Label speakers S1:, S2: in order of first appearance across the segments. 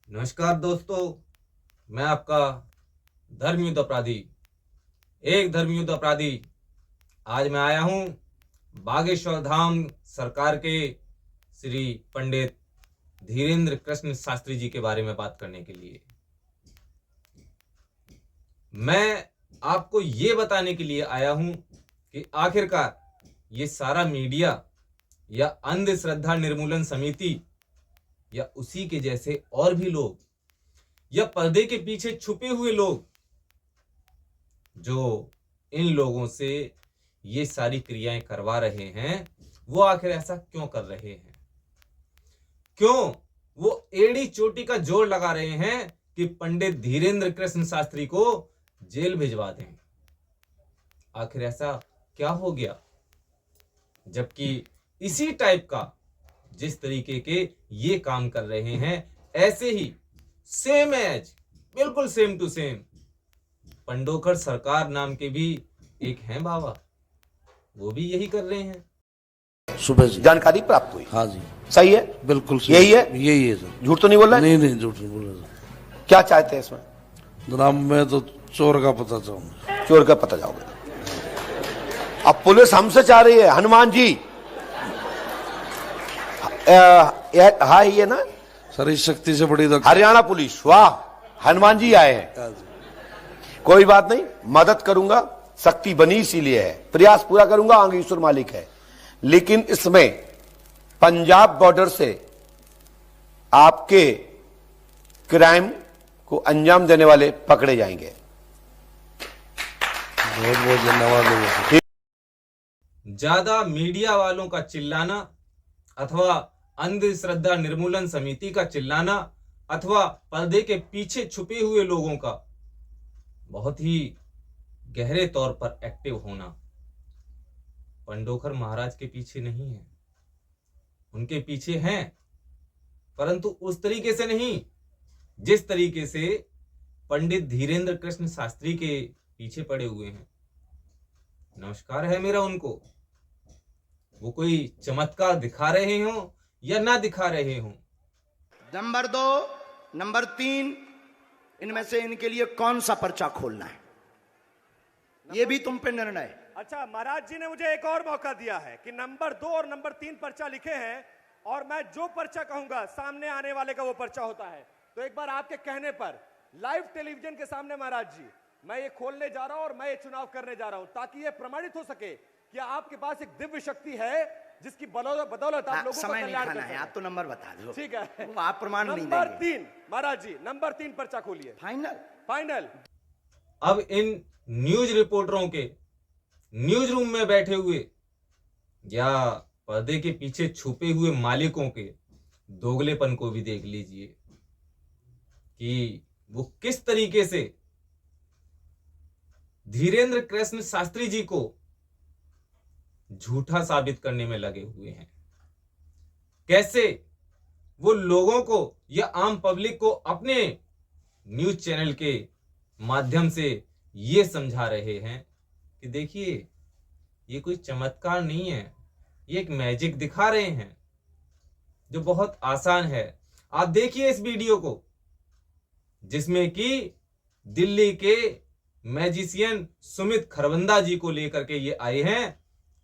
S1: नमस्कार दोस्तों, मैं आपका धर्मयुद्ध अपराधी आज मैं आया हूं बागेश्वर धाम सरकार के श्री पंडित धीरेन्द्र कृष्ण शास्त्री जी के बारे में बात करने के लिए। मैं आपको ये बताने के लिए आया हूं कि आखिरकार ये सारा मीडिया या अंधश्रद्धा निर्मूलन समिति या उसी के जैसे और भी लोग या पर्दे के पीछे छुपे हुए लोग जो इन लोगों से ये सारी क्रियाएं करवा रहे हैं, वो आखिर ऐसा क्यों कर रहे हैं? क्यों वो एड़ी चोटी का जोर लगा रहे हैं कि पंडित धीरेन्द्र कृष्ण शास्त्री को जेल भिजवा दें? आखिर ऐसा क्या हो गया? जबकि इसी टाइप का जिस तरीके के ये काम कर रहे हैं, ऐसे ही सेम एज बिल्कुल सेम टू सेम पंडोखर सरकार नाम के भी एक हैं बाबा, वो भी यही कर रहे हैं।
S2: सुबह से
S3: जानकारी प्राप्त हुई।
S2: हाँ जी,
S3: सही है,
S2: बिल्कुल सही।
S3: यही है,
S2: यही है सर।
S3: झूठ तो नहीं बोल रहा?
S2: नहीं, झूठ नहीं बोल रहा सर।
S3: क्या चाहते हैं इसमें?
S2: जनाब मैं तो चोर का पता चाहूंगा।
S3: चोर का पता जाओगे? अब पुलिस हमसे चाह रही है, हनुमान जी हाँ ये ना
S2: सर, इस शक्ति से बड़ी
S3: हरियाणा पुलिस, वाह हनुमान जी आए हैं। कोई बात नहीं, मदद करूंगा, शक्ति बनी इसीलिए है, प्रयास पूरा करूंगा, आगे ईश्वर मालिक है। लेकिन इसमें पंजाब बॉर्डर से आपके क्राइम को अंजाम देने वाले पकड़े जाएंगे।
S2: बहुत बहुत धन्यवाद।
S1: ज्यादा मीडिया वालों का चिल्लाना अथवा अंधश्रद्धा निर्मूलन समिति का चिल्लाना अथवा पर्दे के पीछे छुपे हुए लोगों का बहुत ही गहरे तौर पर एक्टिव होना पंडोखर महाराज के पीछे नहीं है। उनके पीछे हैं, परंतु उस तरीके से नहीं जिस तरीके से पंडित धीरेन्द्र कृष्ण शास्त्री के पीछे पड़े हुए हैं। नमस्कार है मेरा उनको। वो कोई चमत्कार दिखा रहे हों या ना दिखा रहे हों।
S4: नंबर 2, नंबर 3, इनमें से इनके लिए कौन सा पर्चा खोलना है, ये भी तुम पे निर्णय है।
S5: अच्छा, महाराज जी ने मुझे एक और मौका दिया है कि नंबर 2 और नंबर 3 पर्चा लिखे हैं और मैं जो पर्चा कहूंगा सामने आने वाले का वो पर्चा होता है। तो एक बार आपके कहने पर लाइव टेलीविजन के सामने महाराज जी मैं ये खोलने जा रहा हूं और मैं ये चुनाव करने जा रहा हूं, ताकि ये प्रमाणित हो सके कि आपके पास एक दिव्य शक्ति है जिसकी बदौलत आप लोगों को कल्याण कर
S4: है। आप तो नंबर बता दो, ठीक
S5: है,
S4: वो आप प्रमाण नहीं देंगे।
S5: नंबर 3 महाराज जी, नंबर 3 पर्चा खोलिए। फाइनल।
S1: अब इन न्यूज रिपोर्टरों के न्यूज रूम में बैठे हुए या पर्दे के पीछे छुपे हुए मालिकों के दोगलेपन को भी देख लीजिए कि वो किस तरीके से धीरेन्द्र कृष्ण शास्त्री जी को झूठा साबित करने में लगे हुए हैं। कैसे वो लोगों को या आम पब्लिक को अपने न्यूज चैनल के माध्यम से ये समझा रहे हैं कि देखिए ये कोई चमत्कार नहीं है, ये एक मैजिक दिखा रहे हैं जो बहुत आसान है। आप देखिए इस वीडियो को जिसमें कि दिल्ली के मैजिशियन सुमित खरबंदा जी को लेकर के ये आए हैं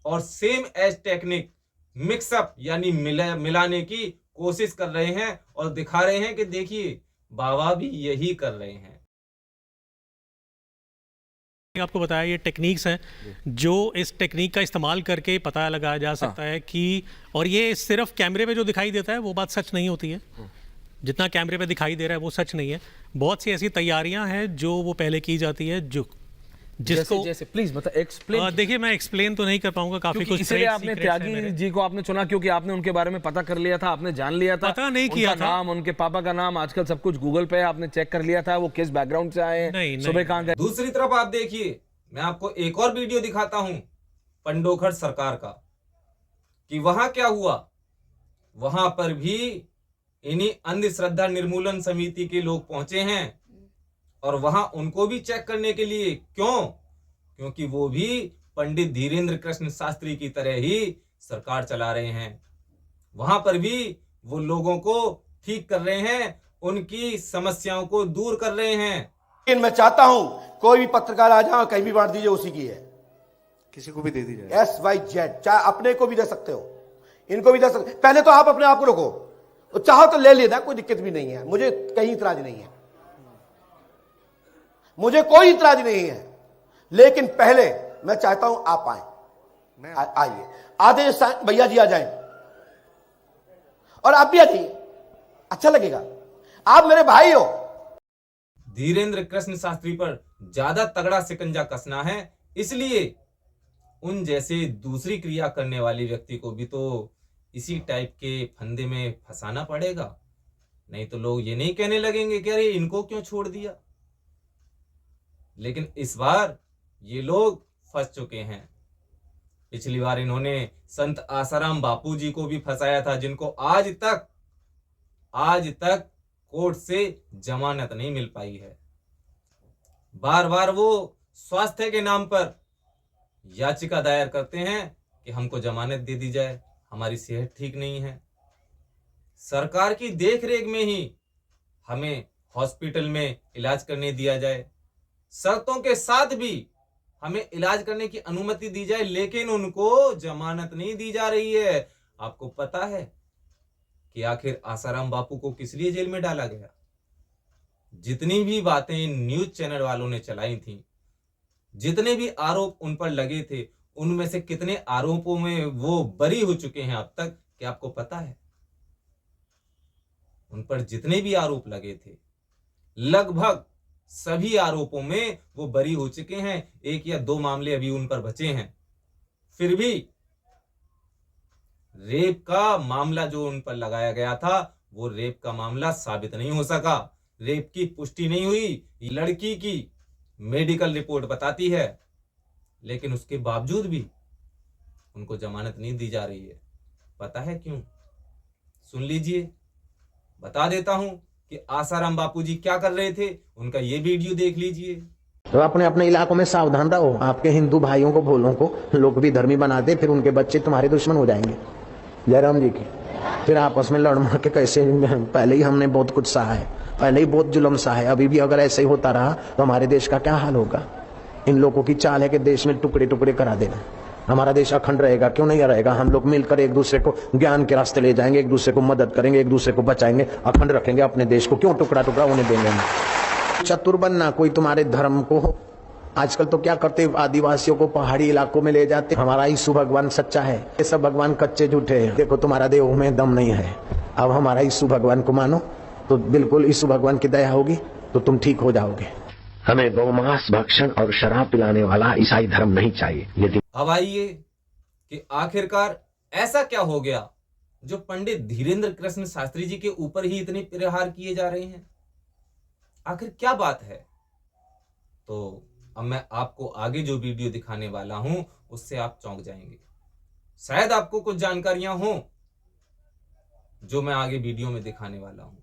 S1: और सेम एज टेक्निक मिक्सअप यानी मिलाने की कोशिश कर रहे हैं और दिखा रहे हैं कि देखिए बाबा भी यही कर रहे हैं।
S6: आपको बताया ये टेक्निक्स हैं जो इस टेक्निक का इस्तेमाल करके पता लगाया जा सकता है कि, और ये सिर्फ कैमरे पे जो दिखाई देता है वो बात सच नहीं होती है। जितना कैमरे पे दिखाई दे रहा है वो सच नहीं है। बहुत सी ऐसी तैयारियां हैं जो वो पहले की जाती है, जो जिसको
S7: जैसे प्लीज मतलब एक्सप्लेन।
S6: देखिए मैं एक्सप्लेन तो नहीं कर पाऊंगा, काफी कुछ
S7: इसलिए आपने त्यागी जी को आपने चुना क्योंकि आपने उनके बारे में पता कर लिया था, आपने जान लिया था,
S6: पता नहीं किया था
S7: नाम, उनके पापा का नाम, आजकल सब कुछ गूगल पे आपने चेक कर लिया था वो किस बैकग्राउंड से आए हैं, सुबह कहां गए।
S1: दूसरी तरफ आप देखिए, मैं आपको एक और वीडियो दिखाता हूं पंडोखर सरकार का कि वहां क्या हुआ। वहां पर भी इन्हीं अंधश्रद्धा निर्मूलन समिति के लोग पहुंचे हैं और वहां उनको भी चेक करने के लिए। क्यों? क्योंकि वो भी पंडित धीरेन्द्र कृष्ण शास्त्री की तरह ही सरकार चला रहे हैं। वहां पर भी वो लोगों को ठीक कर रहे हैं, उनकी समस्याओं को दूर कर रहे हैं।
S3: लेकिन मैं चाहता हूं कोई भी पत्रकार आ जाए, कहीं भी बांट दीजिए, उसी की है,
S8: किसी को भी दे दी जाए,
S3: SYZ, चाहे अपने को भी दे सकते हो, इनको भी दे सकते। पहले तो आप अपने आप को रोको, तो चाहो तो ले लेना, कोई दिक्कत भी नहीं है, मुझे कहीं इतराज नहीं है, मुझे कोई इतराज नहीं है। लेकिन पहले मैं चाहता हूं आप आए, आइए, आधे भैया जी आ जाएं, और आप भी आ जाइए, अच्छा लगेगा, आप मेरे भाई हो।
S1: धीरेन्द्र कृष्ण शास्त्री पर ज्यादा तगड़ा शिकंजा कसना है, इसलिए उन जैसे दूसरी क्रिया करने वाले व्यक्ति को भी तो इसी टाइप के फंदे में फंसाना पड़ेगा। नहीं तो लोग ये नहीं कहने लगेंगे कि अरे इनको क्यों छोड़ दिया। लेकिन इस बार ये लोग फंस चुके हैं। पिछली बार इन्होंने संत आसाराम बापू जी को भी फंसाया था, जिनको आज तक कोर्ट से जमानत नहीं मिल पाई है। बार बार वो स्वास्थ्य के नाम पर याचिका दायर करते हैं कि हमको जमानत दे दी जाए, हमारी सेहत ठीक नहीं है। सरकार की देखरेख में ही हमें हॉस्पिटल में इलाज करने दिया जाए, शर्तों के साथ भी हमें इलाज करने की अनुमति दी जाए, लेकिन उनको जमानत नहीं दी जा रही है। आपको पता है कि आखिर आसाराम बापू को किस लिए जेल में डाला गया? जितनी भी बातें न्यूज चैनल वालों ने चलाई थी, जितने भी आरोप उन पर लगे थे, उनमें से कितने आरोपों में वो बरी हो चुके हैं अब तक, क्या आपको पता है? उन पर जितने भी आरोप लगे थे, लगभग सभी आरोपों में वो बरी हो चुके हैं। 1 या 2 मामले अभी उन पर बचे हैं। फिर भी रेप का मामला जो उन पर लगाया गया था, वो रेप का मामला साबित नहीं हो सका, रेप की पुष्टि नहीं हुई। लड़की की मेडिकल रिपोर्ट बताती है, लेकिन उसके बावजूद भी उनको जमानत नहीं दी जा रही है। पता है क्यों? सुन लीजिए, बता देता हूं कि आसाराम बापू जी क्या कर रहे थे, उनका ये वीडियो देख लीजिए।
S9: तो अपने अपने इलाकों में सावधान रहो। आपके हिंदू भाइयों को, भोलों को लोग भी धर्मी बनाते, फिर उनके बच्चे तुम्हारे दुश्मन हो जाएंगे। जयराम जी की फिर आपस में लड़ मर के कैसे, पहले ही हमने बहुत कुछ सहा है, पहले ही बहुत जुल्म सहा है, अभी भी अगर ऐसे ही होता रहा तो हमारे देश का क्या हाल होगा। इन लोगों की चाल है कि देश में टुकड़े टुकड़े करा देना। हमारा देश अखंड रहेगा, क्यों नहीं रहेगा? हम लोग मिलकर एक दूसरे को ज्ञान के रास्ते ले जाएंगे, एक दूसरे को मदद करेंगे, एक दूसरे को बचाएंगे, अखंड रखेंगे अपने देश को। क्यों टुकड़ा टुकड़ा होने देंगे हम? चतुर बनना, कोई तुम्हारे धर्म को, आजकल तो क्या करते, आदिवासियों को पहाड़ी इलाकों में ले जाते। हमारा यीशु भगवान सच्चा है, ये सब भगवान कच्चे झूठे हैं। देखो तुम्हारा देह में दम नहीं है। अब हमारा यीशु भगवान को मानो तो बिल्कुल यीशु भगवान की दया होगी तो तुम ठीक हो जाओगे। हमें गौमांस भक्षण और शराब पिलाने वाला ईसाई धर्म नहीं चाहिए। यदि
S1: अब आइए कि आखिरकार ऐसा क्या हो गया जो पंडित धीरेन्द्र कृष्ण शास्त्री जी के ऊपर ही इतने प्रहार किए जा रहे हैं? आखिर क्या बात है? तो अब मैं आपको आगे जो वीडियो दिखाने वाला हूं, उससे आप चौंक जाएंगे। शायद आपको कुछ जानकारियां हो जो मैं आगे वीडियो में दिखाने वाला हूं।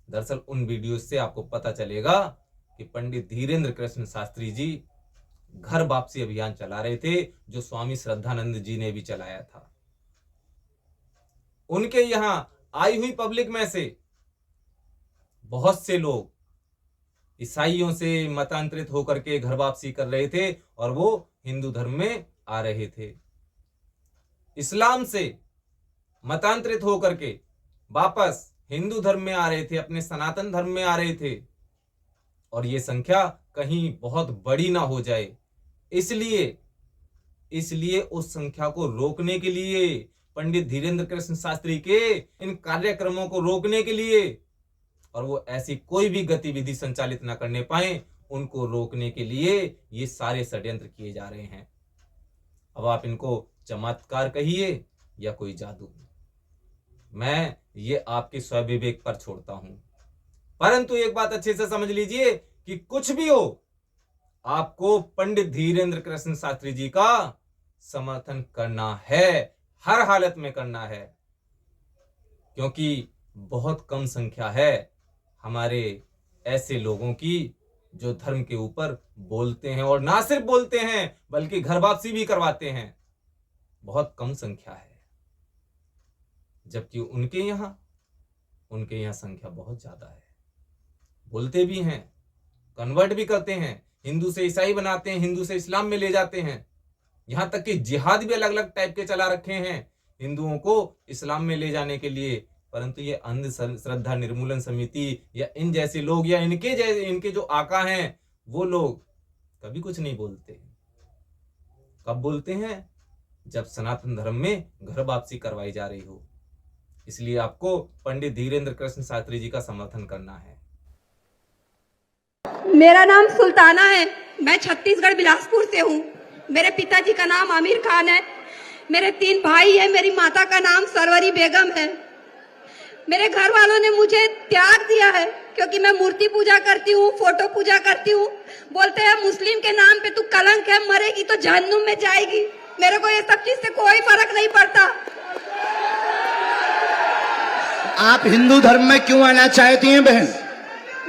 S1: दरअसल उन वीडियो से आपको पता चलेगा कि पंडित धीरेन्द्र कृष्ण शास्त्री जी घर वापसी अभियान चला रहे थे, जो स्वामी श्रद्धानंद जी ने भी चलाया था। उनके यहां आई हुई पब्लिक में से बहुत से लोग ईसाइयों से मतांतरित होकर के घर वापसी कर रहे थे और वो हिंदू धर्म में आ रहे थे। इस्लाम से मतांतरित होकर के वापस हिंदू धर्म में आ रहे थे, अपने सनातन धर्म में आ रहे थे, और ये संख्या कहीं बहुत बड़ी ना हो जाए, इसलिए उस संख्या को रोकने के लिए, पंडित धीरेन्द्र कृष्ण शास्त्री के इन कार्यक्रमों को रोकने के लिए, और वो ऐसी कोई भी गतिविधि संचालित न करने पाए, उनको रोकने के लिए ये सारे षड्यंत्र किए जा रहे हैं। अब आप इनको चमत्कार कहिए या कोई जादू, मैं ये आपके स्वविवेक पर छोड़ता हूं। परंतु एक बात अच्छे से समझ लीजिए कि कुछ भी हो, आपको पंडित धीरेन्द्र कृष्ण शास्त्री जी का समर्थन करना है, हर हालत में करना है, क्योंकि बहुत कम संख्या है हमारे ऐसे लोगों की जो धर्म के ऊपर बोलते हैं, और ना सिर्फ बोलते हैं बल्कि घर वापसी भी करवाते हैं। बहुत कम संख्या है, जबकि उनके यहां उनके यहाँ संख्या बहुत ज्यादा है, बोलते भी हैं, कन्वर्ट भी करते हैं, हिंदू से ईसाई बनाते हैं, हिंदू से इस्लाम में ले जाते हैं, यहां तक कि जिहाद भी अलग अलग टाइप के चला रखे हैं हिंदुओं को इस्लाम में ले जाने के लिए। परंतु ये अंधश्रद्धा निर्मूलन समिति या इन जैसे लोग या इनके जो आका हैं वो लोग कभी कुछ नहीं बोलते। कब बोलते हैं? जब सनातन धर्म में घर वापसी करवाई जा रही हो। इसलिए आपको पंडित धीरेन्द्र कृष्ण शास्त्री जी का समर्थन करना है।
S10: मेरा नाम सुल्ताना है, मैं छत्तीसगढ़ बिलासपुर से हूँ। मेरे पिताजी का नाम आमिर खान है, मेरे 3 भाई हैं, मेरी माता का नाम सरवरी बेगम है। मेरे घर वालों ने मुझे त्याग दिया है क्योंकि मैं मूर्ति पूजा करती हूँ, फोटो पूजा करती हूँ। बोलते हैं मुस्लिम के नाम पे तू कलंक है, मरेगी तो जहन्नुम में जाएगी। मेरे को ये सब चीज से कोई फर्क नहीं पड़ता।
S4: आप हिंदू धर्म में क्यों आना चाहती हैं बहन?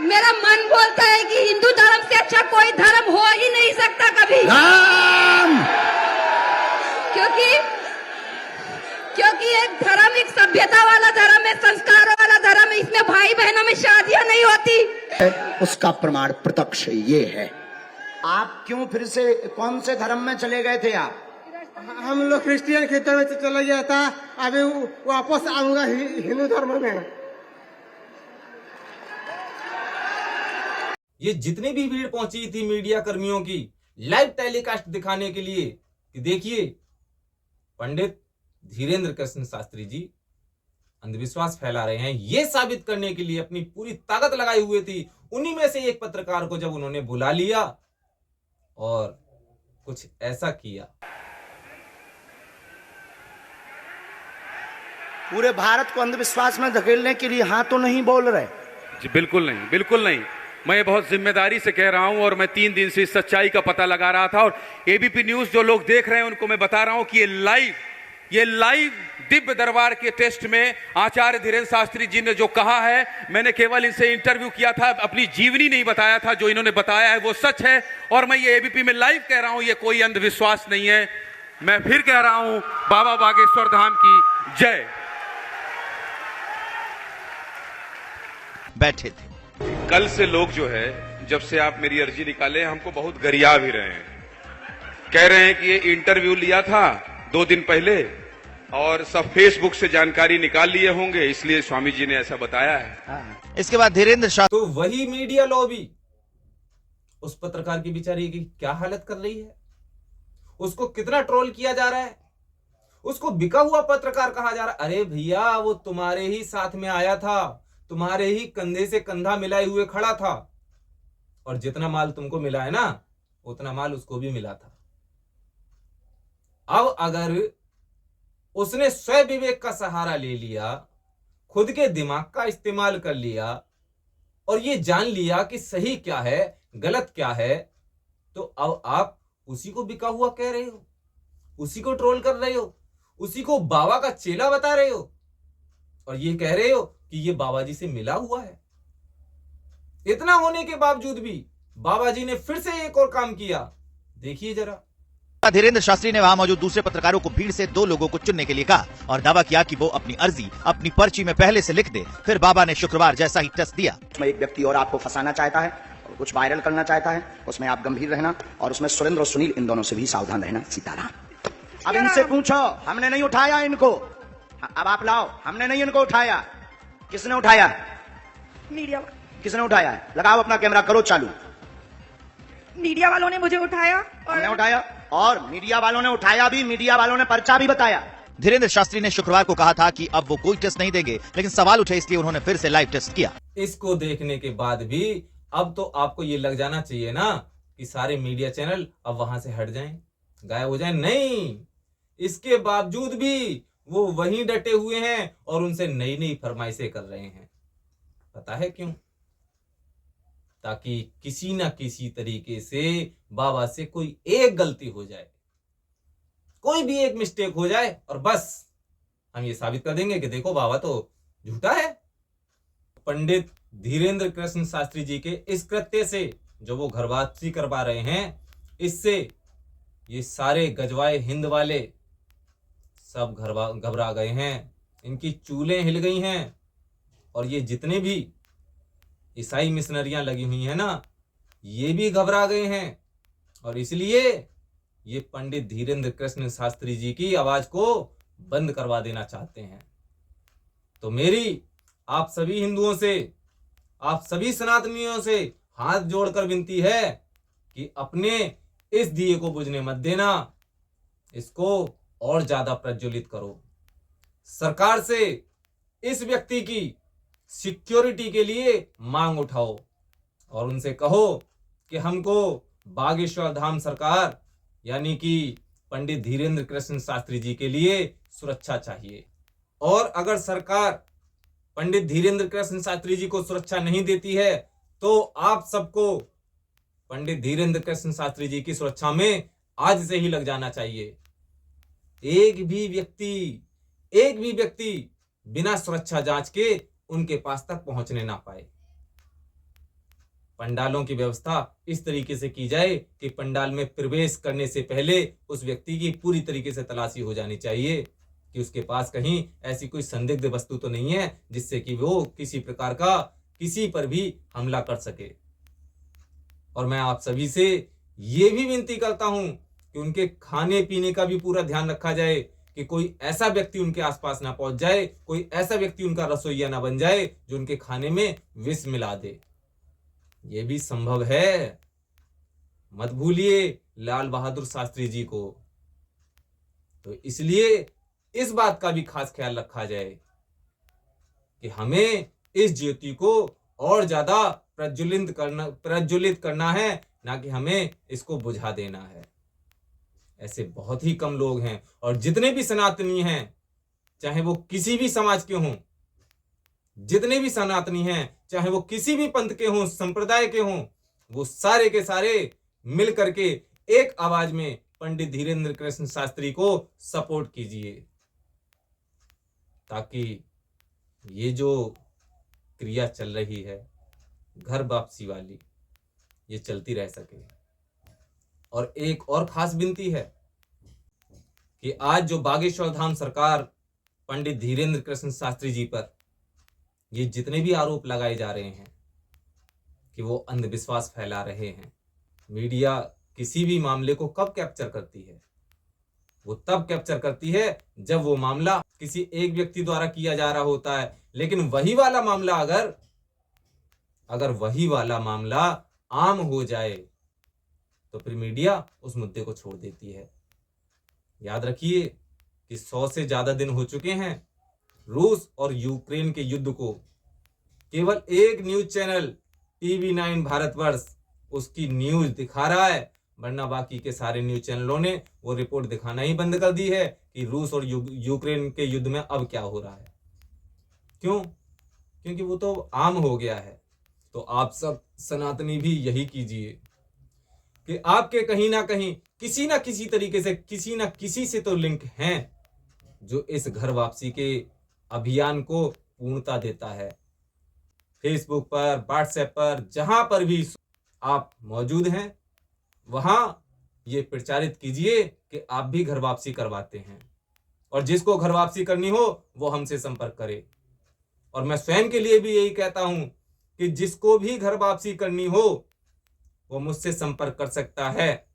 S10: मेरा मन बोलता है कि हिंदू धर्म से अच्छा कोई धर्म हो ही नहीं सकता कभी। क्योंकि एक धर्म एक सभ्यता वाला धर्म है, संस्कारों वाला धर्म है, इसमें भाई बहनों में शादियां नहीं होती।
S4: उसका प्रमाण प्रत्यक्ष ये है। आप क्यों फिर से कौन से धर्म में चले गए थे आप?
S11: हम लोग क्रिश्चियन के तरफ से चला गया था, अभी वापस आऊंगा हिंदू धर्म में।
S1: ये जितनी भी भीड़ पहुंची थी मीडिया कर्मियों की लाइव टेलीकास्ट दिखाने के लिए कि देखिए पंडित धीरेन्द्र कृष्ण शास्त्री जी अंधविश्वास फैला रहे हैं, ये साबित करने के लिए अपनी पूरी ताकत लगाई हुए थी। उन्हीं में से एक पत्रकार को जब उन्होंने बुला लिया और कुछ ऐसा किया।
S4: पूरे भारत को अंधविश्वास में धकेलने के लिए हाँ तो नहीं बोल रहे
S12: जी? बिल्कुल नहीं, बिल्कुल नहीं। मैं बहुत जिम्मेदारी से कह रहा हूं और मैं 3 दिन से इस सच्चाई का पता लगा रहा था और एबीपी न्यूज जो लोग देख रहे हैं उनको मैं बता रहा हूं कि ये लाइव दिव्य दरबार के टेस्ट में आचार्य धीरेन्द्र शास्त्री जी ने जो कहा है, मैंने केवल इनसे इंटरव्यू किया था, अपनी जीवनी नहीं बताया था। जो इन्होंने बताया है वो सच है और मैं ये एबीपी में लाइव कह रहा हूं, ये कोई अंधविश्वास नहीं है। मैं फिर कह रहा हूं, बाबा बागेश्वर धाम की जय।
S13: बैठे थे
S12: कल से लोग जो है, जब से आप मेरी अर्जी निकाले हमको बहुत गरिया भी रहे हैं, कह रहे हैं कि ये इंटरव्यू लिया था 2 दिन पहले और सब फेसबुक से जानकारी निकाल लिए होंगे, इसलिए स्वामी जी ने ऐसा बताया है।
S13: इसके बाद धीरेन्द्र शास्त्री
S1: तो वही मीडिया लॉबी उस पत्रकार की बेचारी की क्या हालत कर रही है, उसको कितना ट्रोल किया जा रहा है, उसको बिका हुआ पत्रकार कहा जा रहा है। अरे भैया वो तुम्हारे ही साथ में आया था, तुम्हारे ही कंधे से कंधा मिलाए हुए खड़ा था और जितना माल तुमको मिला है ना उतना माल उसको भी मिला था। अब अगर उसने स्वयं विवेक का सहारा ले लिया, खुद के दिमाग का इस्तेमाल कर लिया और ये जान लिया कि सही क्या है गलत क्या है, तो अब आप उसी को बिका हुआ कह रहे हो, उसी को ट्रोल कर रहे हो, उसी को बाबा का चेला बता रहे हो और ये कह रहे हो कि ये बाबा जी से मिला हुआ है। इतना होने के बावजूद भी बाबा जी ने फिर से एक और काम किया, देखिए जरा।
S13: धीरेन्द्र शास्त्री ने वहां मौजूद दूसरे पत्रकारों को भीड़ से 2 लोगों को चुनने के लिए कहा और दावा किया कि वो अपनी अर्जी अपनी पर्ची में पहले से लिख दे। फिर बाबा ने शुक्रवार जैसा ही टेस्ट दिया।
S4: उसमें एक व्यक्ति और आपको फंसाना चाहता है, कुछ वायरल करना चाहता है, उसमें आप गंभीर रहना और उसमें सुरेंद्र और सुनील इन दोनों से भी सावधान रहना। सीताराम। अब इनसे पूछो, हमने नहीं उठाया इनको, अब आप लाओ, हमने नहीं इनको उठाया। किसने उठाया?
S10: मीडिया।
S4: किसने उठाया है? लगाओ अपना कैमरा, करो चालू।
S10: मीडिया वालों ने मुझे उठाया
S4: हमने उठाया और मीडिया वालों ने उठाया भी, मीडिया वालों ने पर्चा भी बताया।
S13: धीरेन्द्र शास्त्री ने शुक्रवार को कहा था कि अब वो कोई टेस्ट नहीं देंगे, लेकिन सवाल उठे इसलिए उन्होंने फिर से लाइव टेस्ट किया।
S1: इसको देखने के बाद भी अब तो आपको ये लग जाना चाहिए ना कि सारे मीडिया चैनल अब वहां से हट जाएं, गायब हो जाएं। नहीं, इसके बावजूद भी वो वहीं डटे हुए हैं और उनसे नई नई फरमाइशें कर रहे हैं। पता है क्यों? ताकि किसी ना किसी तरीके से बाबा से कोई एक गलती हो जाए, कोई भी एक मिस्टेक हो जाए और बस हम ये साबित कर देंगे कि देखो बाबा तो झूठा है। पंडित धीरेन्द्र कृष्ण शास्त्री जी के इस कृत्य से जो वो घर वापसी करवा रहे हैं, इससे ये सारे गजवाए हिंद वाले सब घबरा गए हैं, इनकी चूलें हिल गई हैं और ये जितने भी ईसाई मिशनरियां लगी हुई हैं ना, ये भी घबरा गए हैं और इसलिए ये पंडित धीरेन्द्र कृष्ण शास्त्री जी की आवाज को बंद करवा देना चाहते हैं। तो मेरी आप सभी हिंदुओं से, आप सभी सनातनियों से हाथ जोड़कर विनती है कि अपने इस दिए को बुझने मत देना, इसको और ज्यादा प्रज्वलित करो। सरकार से इस व्यक्ति की सिक्योरिटी के लिए मांग उठाओ और उनसे कहो कि हमको बागेश्वर धाम सरकार यानी कि पंडित धीरेन्द्र कृष्ण शास्त्री जी के लिए सुरक्षा चाहिए। और अगर सरकार पंडित धीरेन्द्र कृष्ण शास्त्री जी को सुरक्षा नहीं देती है तो आप सबको पंडित धीरेन्द्र कृष्ण शास्त्री जी की सुरक्षा में आज से ही लग जाना चाहिए। एक भी व्यक्ति बिना सुरक्षा जांच के उनके पास तक पहुंचने ना पाए। पंडालों की व्यवस्था इस तरीके से की जाए कि पंडाल में प्रवेश करने से पहले उस व्यक्ति की पूरी तरीके से तलाशी हो जानी चाहिए कि उसके पास कहीं ऐसी कोई संदिग्ध वस्तु तो नहीं है जिससे कि वो किसी प्रकार का किसी पर भी हमला कर सके। और मैं आप सभी से ये भी विनती करता हूं कि उनके खाने पीने का भी पूरा ध्यान रखा जाए कि कोई ऐसा व्यक्ति उनके आसपास ना पहुंच जाए, कोई ऐसा व्यक्ति उनका रसोइया ना बन जाए जो उनके खाने में विष मिला दे। ये भी संभव है, मत भूलिए लाल बहादुर शास्त्री जी को। तो इसलिए इस बात का भी खास ख्याल रखा जाए कि हमें इस ज्योति को और ज्यादा प्रज्वलित करना है, ना कि हमें इसको बुझा देना है। ऐसे बहुत ही कम लोग हैं और जितने भी सनातनी हैं, चाहे वो किसी भी समाज के हों, जितने भी सनातनी हैं, चाहे वो किसी भी पंथ के हों, संप्रदाय के हों, वो सारे के सारे मिल करके एक आवाज में पंडित धीरेन्द्र कृष्ण शास्त्री को सपोर्ट कीजिए, ताकि ये जो क्रिया चल रही है घर वापसी वाली, ये चलती रह सके। और एक और खास विनती है कि आज जो बागेश्वर धाम सरकार पंडित धीरेन्द्र कृष्ण शास्त्री जी पर ये जितने भी आरोप लगाए जा रहे हैं कि वो अंधविश्वास फैला रहे हैं, मीडिया किसी भी मामले को कब कैप्चर करती है? वो तब कैप्चर करती है जब वो मामला किसी एक व्यक्ति द्वारा किया जा रहा होता है। लेकिन वही वाला मामला अगर वही वाला मामला आम हो जाए तो फिर मीडिया उस मुद्दे को छोड़ देती है। याद रखिए कि 100 से ज्यादा दिन हो चुके हैं रूस और यूक्रेन के युद्ध को। केवल एक न्यूज चैनल TV9 भारतवर्ष उसकी न्यूज दिखा रहा है, वरना बाकी के सारे न्यूज चैनलों ने वो रिपोर्ट दिखाना ही बंद कर दी है कि रूस और यूक्रेन के युद्ध में अब क्या हो रहा है। क्यों? क्योंकि वो तो आम हो गया है। तो आप सब सनातनी भी यही कीजिए कि आपके कहीं ना कहीं किसी ना किसी तरीके से किसी ना किसी से तो लिंक हैं जो इस घर वापसी के अभियान को पूर्णता देता है। फेसबुक पर, व्हाट्सएप पर, जहां पर भी आप मौजूद हैं वहां ये प्रचारित कीजिए कि आप भी घर वापसी करवाते हैं, और जिसको घर वापसी करनी हो वो हमसे संपर्क करे। और मैं स्वयं के लिए भी यही कहता हूं कि जिसको भी घर वापसी करनी हो वो मुझसे संपर्क कर सकता है।